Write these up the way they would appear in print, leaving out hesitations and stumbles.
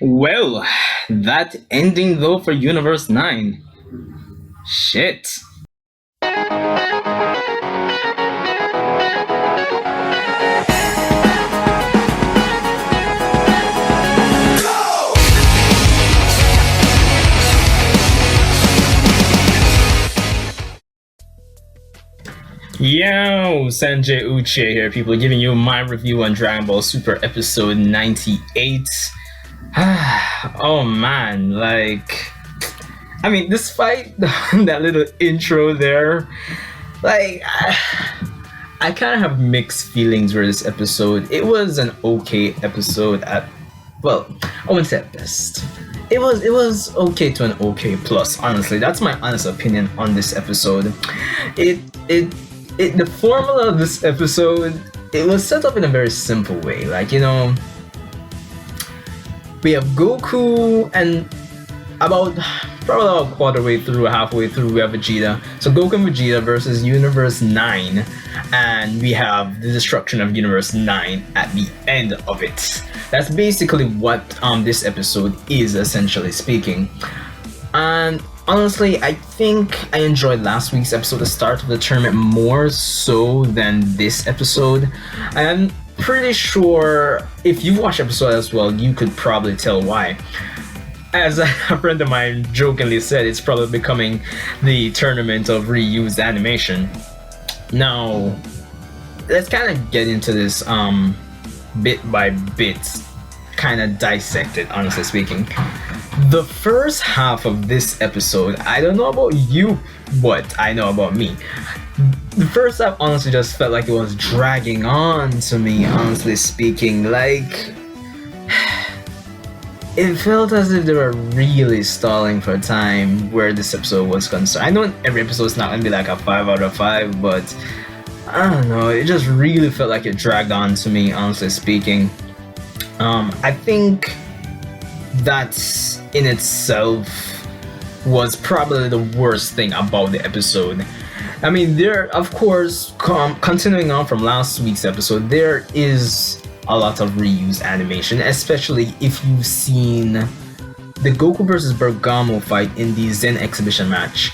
Well, that ending though for Universe 9. Shit. Yo, Sanjay Uche here, people, giving you my review on Dragon Ball Super episode 98. Oh man, I mean, despite that little intro there, like, I kind of have mixed feelings for this episode. It was an okay episode well, I wouldn't say at best. It was okay to an okay plus, honestly. That's my honest opinion on this episode. The formula of this episode, it was set up in a very simple way. We have Goku, and probably about halfway through, we have Vegeta. So Goku and Vegeta versus Universe 9, and we have the destruction of Universe 9 at the end of it. That's basically what this episode is, essentially speaking. And honestly, I think I enjoyed last week's episode, the start of the tournament, more so than this episode. I'm pretty sure if you watched the episode as well, you could probably tell why. As a friend of mine jokingly said, it's probably becoming the tournament of reused animation. Now, let's kind of get into this bit by bit, kind of dissect it, honestly speaking. The first half of this episode, I don't know about you, but I know about me. The first half honestly just felt like it was dragging on to me, honestly speaking. It felt as if they were really stalling for time where this episode was concerned. I know every episode is not going to be like a 5 out of 5, but I don't know, it just really felt like it dragged on to me, honestly speaking. I think that in itself was probably the worst thing about the episode. I mean, there, of course, continuing on from last week's episode, there is a lot of reused animation, especially if you've seen the Goku versus Bergamo fight in the Zen exhibition match.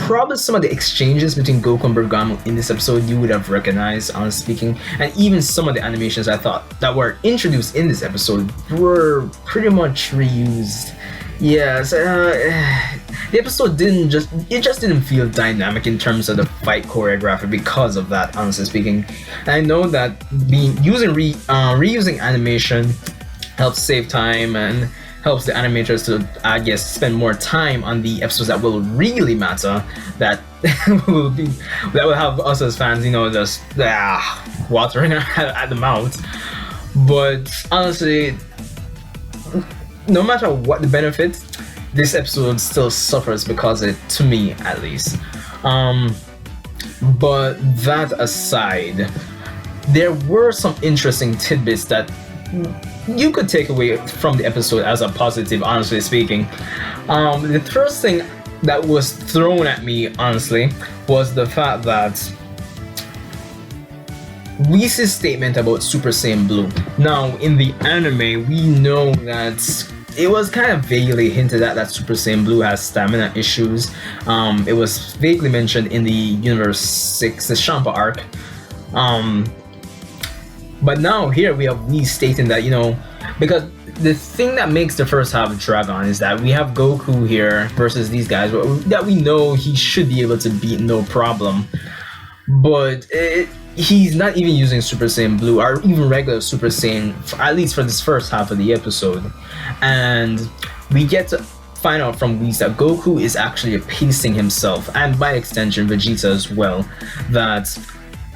Probably some of the exchanges between Goku and Bergamo in this episode you would have recognized, honestly speaking, and even some of the animations I thought that were introduced in this episode were pretty much reused. Yes, the episode didn't feel dynamic in terms of the fight choreography because of that, honestly speaking. And I know that reusing animation helps save time and helps the animators to, I guess, spend more time on the episodes that will really matter, that will have us as fans, just watering at the mouth. But honestly, no matter what the benefits, this episode still suffers because of it, to me at least. But that aside, there were some interesting tidbits that you could take away from the episode as a positive, honestly speaking. The first thing that was thrown at me, honestly, was the fact that Whis' statement about Super Saiyan Blue. Now, in the anime, we know that it was kind of vaguely hinted at that Super Saiyan Blue has stamina issues. It was vaguely mentioned in the Universe 6, the Champa arc. But now here we have Whis stating that, because the thing that makes the first half drag on is that we have Goku here versus these guys that we know he should be able to beat no problem. But he's not even using Super Saiyan Blue or even regular Super Saiyan, at least for this first half of the episode. And we get to find out from Whis that Goku is actually pacing himself, and by extension Vegeta as well,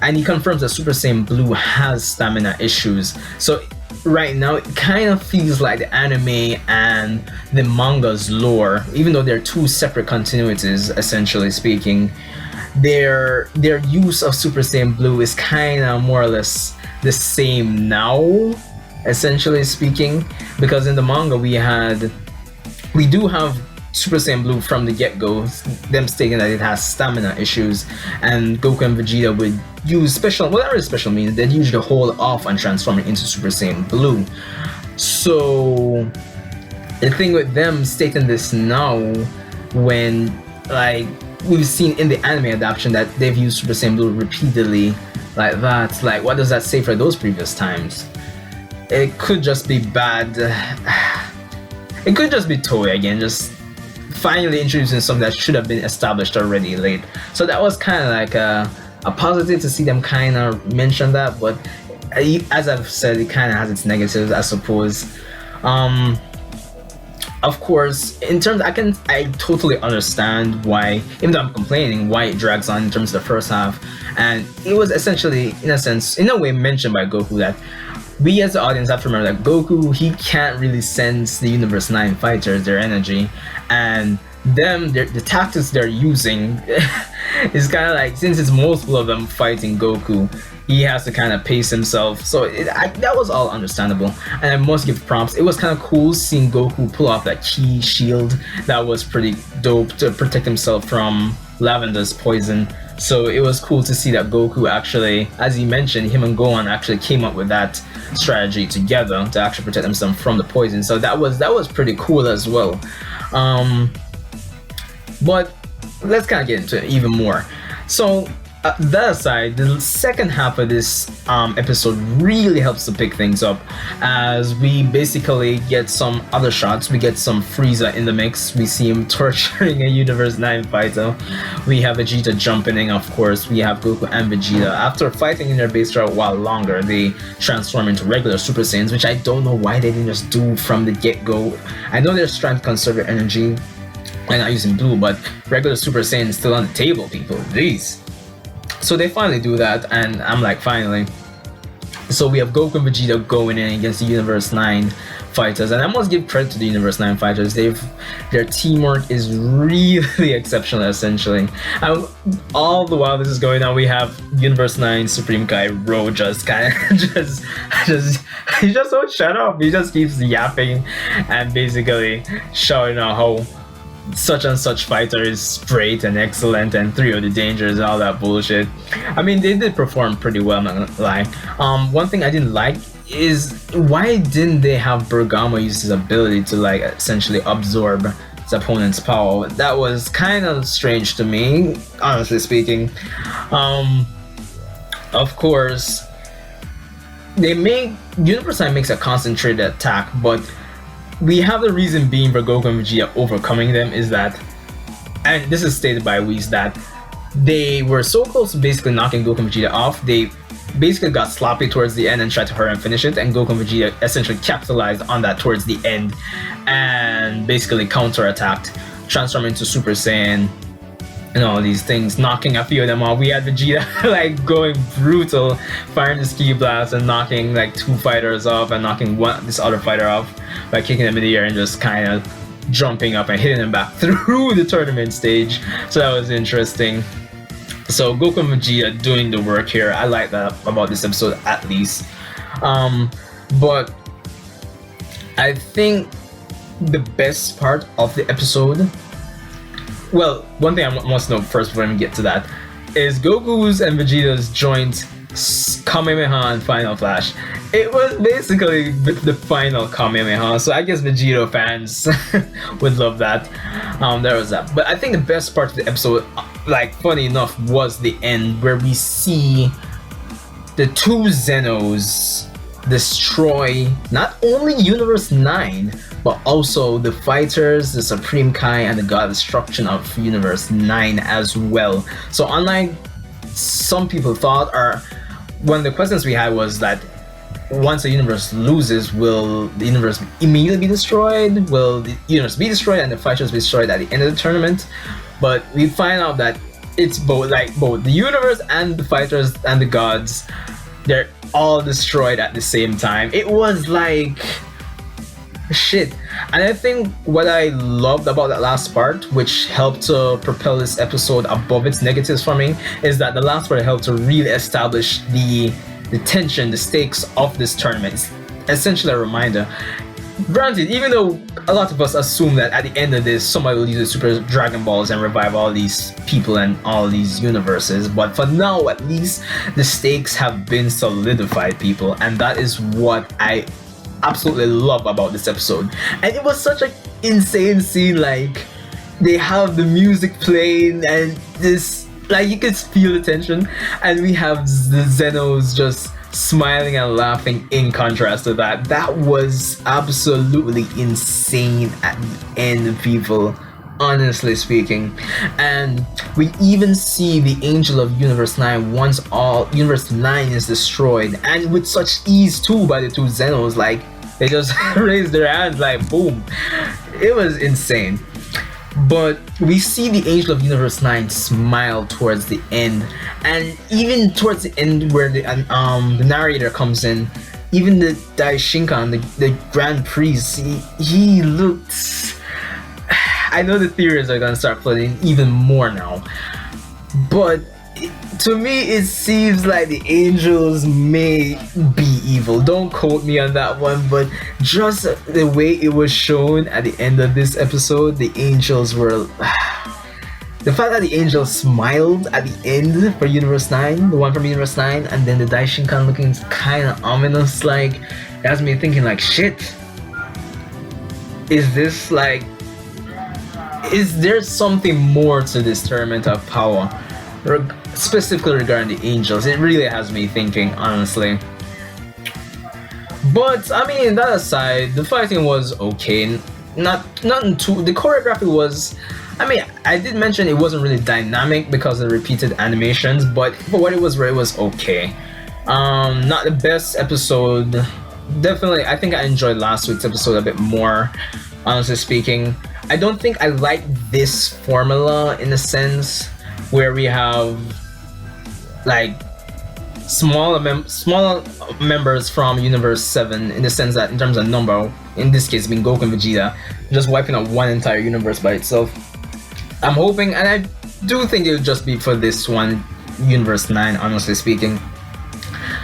and he confirms that Super Saiyan Blue has stamina issues. So right now it kind of feels like the anime and the manga's lore, even though they're two separate continuities, essentially speaking, their use of Super Saiyan Blue is kind of more or less the same now, essentially speaking, because in the manga we do have Super Saiyan Blue from the get-go, them stating that it has stamina issues, and Goku and Vegeta would use whatever special means, they'd usually hold off on transforming into Super Saiyan Blue. So the thing with them stating this now, when like we've seen in the anime adaptation that they've used Super Saiyan Blue repeatedly like that, like what does that say for those previous times? It could just be bad. It could just be Toei again, just finally introducing something that should have been established already late. So that was kind of like a positive to see them kind of mention that, but as I've said, it kind of has its negatives, I suppose. Of course, in terms, I totally understand why, even though I'm complaining, why it drags on in terms of the first half, and it was essentially, in a sense, in a way, mentioned by Goku that we as the audience have to remember that Goku, he can't really sense the Universe 9 fighters, their energy, and the tactics they're using is kind of like, since it's multiple of them fighting Goku, he has to kind of pace himself. So that was all understandable, and I must give props. It was kind of cool seeing Goku pull off that key shield. That was pretty dope to protect himself from Lavender's poison. So it was cool to see that Goku actually, as he mentioned, him and Gohan actually came up with that strategy together to actually protect themselves from the poison. So that was pretty cool as well. But let's kind of get into it even more. So that aside, the second half of this episode really helps to pick things up, as we basically get some other shots. We get some Frieza in the mix. We see him torturing a Universe 9 fighter. We have Vegeta jumping in, of course. We have Goku and Vegeta. After fighting in their base for a while longer, they transform into regular Super Saiyans, which I don't know why they didn't just do from the get-go. I know they're trying to conserve their energy and not using blue, but regular Super Saiyan is still on the table, people. Please. So they finally do that, and I'm like, finally. So we have Goku and Vegeta going in against the Universe 9 fighters, and I must give credit to the Universe 9 fighters. Their teamwork is really exceptional, essentially. And all the while this is going on, we have Universe 9 Supreme Kai Ro just kind of he just won't shut up. He just keeps yapping and basically shouting out how such and such fighter is great and excellent and three of the dangers and all that bullshit. I mean, they did perform pretty well, I'm not gonna lie. One thing I didn't like is, why didn't they have Bergamo use his ability to like essentially absorb his opponent's power? That was kind of strange to me, honestly speaking. Of course, Universe 9 makes a concentrated attack, but we have the reason being for Goku and Vegeta overcoming them is that, and this is stated by Whis, that they were so close to basically knocking Goku and Vegeta off, they basically got sloppy towards the end and tried to hurry and finish it, and Goku and Vegeta essentially capitalized on that towards the end and basically counter-attacked, transforming into Super Saiyan and all these things, knocking a few of them off. We had Vegeta like going brutal, firing the Ki Blast and knocking like two fighters off and knocking this other fighter off by kicking them in the air and just kind of jumping up and hitting them back through the tournament stage. So that was interesting. So Goku and Vegeta doing the work here. I like that about this episode, at least. But I think the best part of the episode, well, one thing I must know first before we get to that, is Goku's and Vegeta's joint Kamehameha and Final Flash. It was basically the final Kamehameha, so I guess Vegeta fans would love that. There was that. But I think the best part of the episode, like, funny enough, was the end, where we see the two Zenos destroy not only Universe 9, but also the fighters, the Supreme Kai, and the God Destruction of Universe 9 as well. So unlike some people thought, or one of the questions we had was that once the universe loses, will the universe immediately be destroyed? Will the universe be destroyed and the fighters be destroyed at the end of the tournament? But we find out that it's both the universe and the fighters and the gods, they're all destroyed at the same time. It was like shit. And I think what I loved about that last part, which helped to propel this episode above its negatives for me, is that the last part helped to really establish the tension, the stakes of this tournament. It's essentially a reminder. Granted, even though a lot of us assume that at the end of this, somebody will use the Super Dragon Balls and revive all these people and all these universes, but for now, at least, the stakes have been solidified, people, and that is what I absolutely love about this episode. And it was such an insane scene, like they have the music playing and this, like you could feel the tension, and we have the Zenos just smiling and laughing in contrast to that. That was absolutely insane at the end, people, honestly speaking. And we even see the Angel of Universe 9 once all Universe 9 is destroyed, and with such ease too by the two Zenos, like they just raised their hands like boom. It was insane. But we see the Angel of Universe 9 smile towards the end, and even towards the end where the narrator comes in, even the Daishinkan, the Grand Priest, he looked. I know the theories are gonna start flooding even more now, but to me it seems like the angels may be evil. Don't quote me on that one, but just the way it was shown at the end of this episode, the angels were the fact that the angels smiled at the end for Universe 9, the one from Universe 9, and then the Daishinkan looking kind of ominous, like it has me thinking like, shit, is this like, is there something more to this tournament of power, specifically regarding the angels? It really has me thinking, honestly. But I mean, that aside, the fighting was okay. Nothing too. The choreography was. I mean, I did mention it wasn't really dynamic because of the repeated animations, but for what it was okay. Not the best episode. Definitely, I think I enjoyed last week's episode a bit more, honestly speaking. I don't think I like this formula in a sense where we have like smaller members from Universe 7, in the sense that in terms of number, in this case being Goku and Vegeta, just wiping out one entire universe by itself. I'm hoping, and I do think it'll just be for this one, Universe 9, honestly speaking.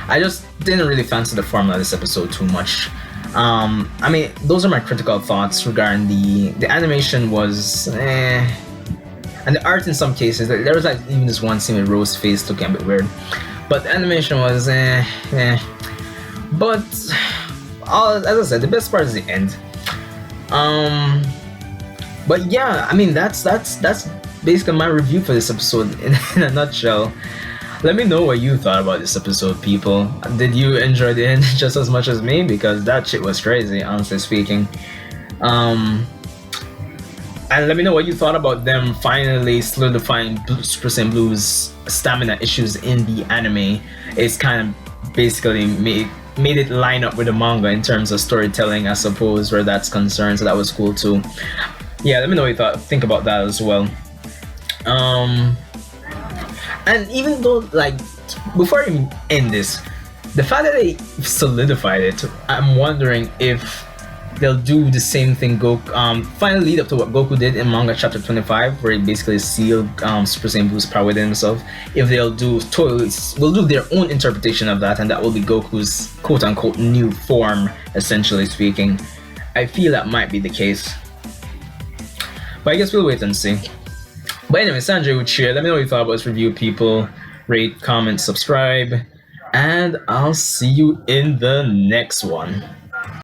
I just didn't really fancy the formula of this episode too much. I mean, those are my critical thoughts regarding the animation was and the art in some cases. There was like even this one scene with Rose's face looking a bit weird, but the animation was But as I said, the best part is the end. But yeah, I mean that's basically my review for this episode in a nutshell. Let me know what you thought about this episode, people. Did you enjoy the end just as much as me? Because that shit was crazy, honestly speaking. And let me know what you thought about them finally solidifying Super Saiyan Blue's stamina issues in the anime. It's kind of basically made it line up with the manga in terms of storytelling, I suppose, where that's concerned. So that was cool too. Yeah, let me know what you think about that as well. And even though, like, before I even end this, the fact that they solidified it, I'm wondering if they'll do the same thing final lead up to what Goku did in manga chapter 25, where he basically sealed Super Saiyan Blue's power within himself. If they'll do their own interpretation of that, and that will be Goku's quote-unquote new form, essentially speaking. I feel that might be the case. But I guess we'll wait and see. But anyway, Sanjay would share. Let me know what you thought about this review, people. Rate, comment, subscribe, and I'll see you in the next one.